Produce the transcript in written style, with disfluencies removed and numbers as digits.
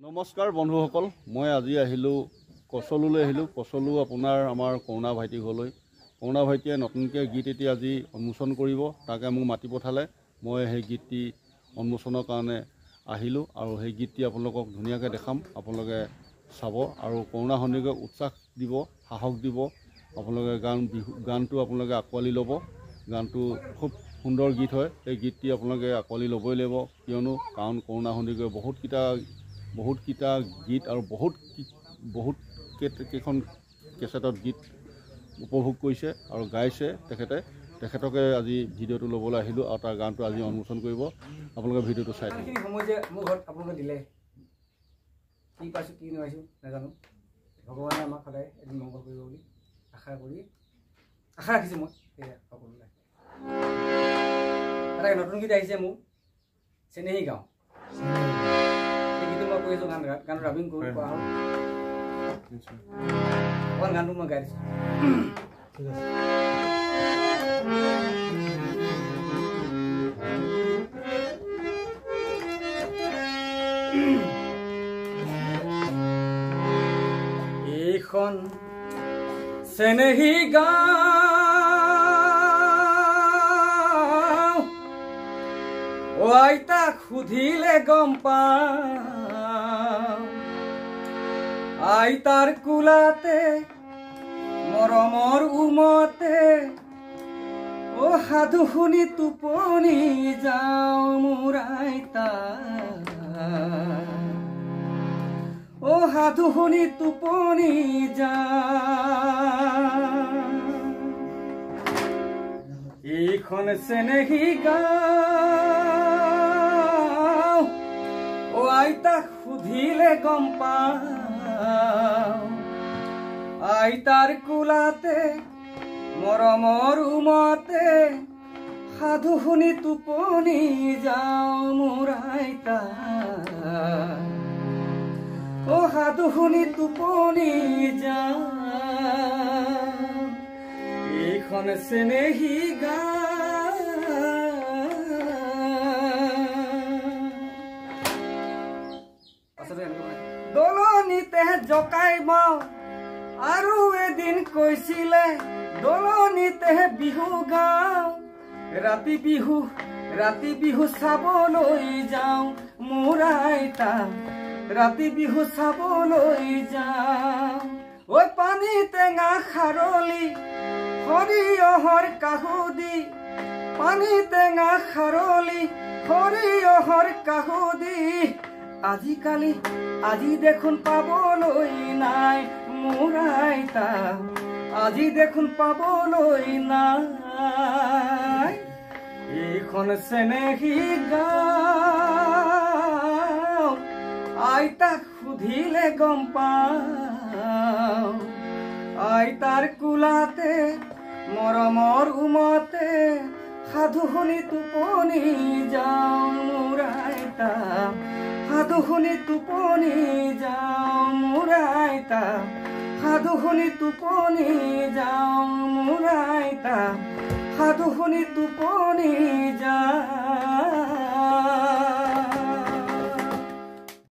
নমস্কাৰ বন্ধুসকল, মই আজি আহিলোঁ কচলুলৈ আহিলোঁ। কচলু আপোনাৰ আমাৰ কৰুণা ভাইটি ঘৰলৈ। কৰুণা ভাইটিয়ে নতুনকৈ গীত এটি আজি উন্মোচন কৰিব, তাকে মোক মাতি পঠালে। মই সেই গীতটি উন্মোচনৰ কাৰণে আহিলোঁ আৰু সেই গীতটি আপোনালোকক ধুনীয়াকৈ দেখাম। আপোনালোকে চাব আৰু কৰুণা সন্দিকৈ উৎসাহ দিব, সাহস দিব। আপোনালোকে গানটো আপোনালোকে আঁকোৱালি ল'ব। গানটো খুব সুন্দৰ গীত হয়। এই গীতটি আপোনালোকে আঁকোৱালি ল'বই লাগিব, কিয়নো কাৰণ কৰুণা সন্দিকৈ বহুতকেইটা গীত আৰু বহুত কেইখন কেছেটত গীত উপভোগ কৰিছে আৰু গাইছে তেখেতকে আজি ভিডিঅ'টো ল'বলৈ আহিলোঁ আৰু তাৰ গানটো আজি উন্মোচন কৰিব। আপোনালোকে ভিডিঅ'টো চাই থাকক। সময় যে মোৰ ঘৰত আপোনালোকে দিলে, কি পাইছোঁ কি নোৱাৰিছোঁ নাজানো। ভগৱানে আমাক সদায় এদিন মংগল কৰিব বুলি আশা ৰাখিছোঁ মই। সেয়া সকলোলৈ এটা নতুন গীত আহিছে মোৰ, চেনেহী গাঁও। মই কৈ আছোঁ গানটো ৰাবিং কৰি কোৱা হ'ল। অকণ গানটো মই গাই দিছোঁ। এইখন চেনেহী গাঁও, অ আইতাক সুধিলে গম পাওঁ, আইতাৰ কোলাতে মৰমৰ উমতে অ সাধু শুনি টোপনি যাওঁ মোৰ আইতা, অ সাধু শুনি টোপনি যাওঁ। এইখন চেনেহী গাঁও, অ আইতাক সুধিলে গম পাওঁ, আইতাৰ কোলাতে মৰমৰ উমতে সাধু শুনি টোপনি যাওঁ মোৰ আইতা, অ সাধু শুনি টোপনি যাওঁ। এইখন চেনেহী গাঁও। দলনিতে জকাই বাওঁ আৰু এদিন কৈছিলে, দলনিতে বিহু গাওঁ, ৰাতি বিহু চাবলৈ যাওঁ মোৰ আইতা, ৰাতি বিহু চাবলৈ যাওঁ। ঐ পানী টেঙা খাৰলি সৰিয়হৰ কাহুদি, পানী টেঙা খাৰলি সৰিয়হৰ কাহুদি, আজি দেখোন পাবলৈ নাই মোৰ আইতা, আজি দেখোন পাবলৈ নাই। এইখন চেনেহী গাঁও, আইতাক সুধিলে গম পাওঁ, আইতাৰ কোলাতে মৰমৰ উমতে সাধু শুনি টোপনি যাওঁ মোৰ আইতা, সাধু শুনি টোপনি যাওঁ মোৰ আইতা, সাধু শুনি টোপনি যাওঁ মোৰ আইতা, সাধু শুনি টোপনি যাওঁ।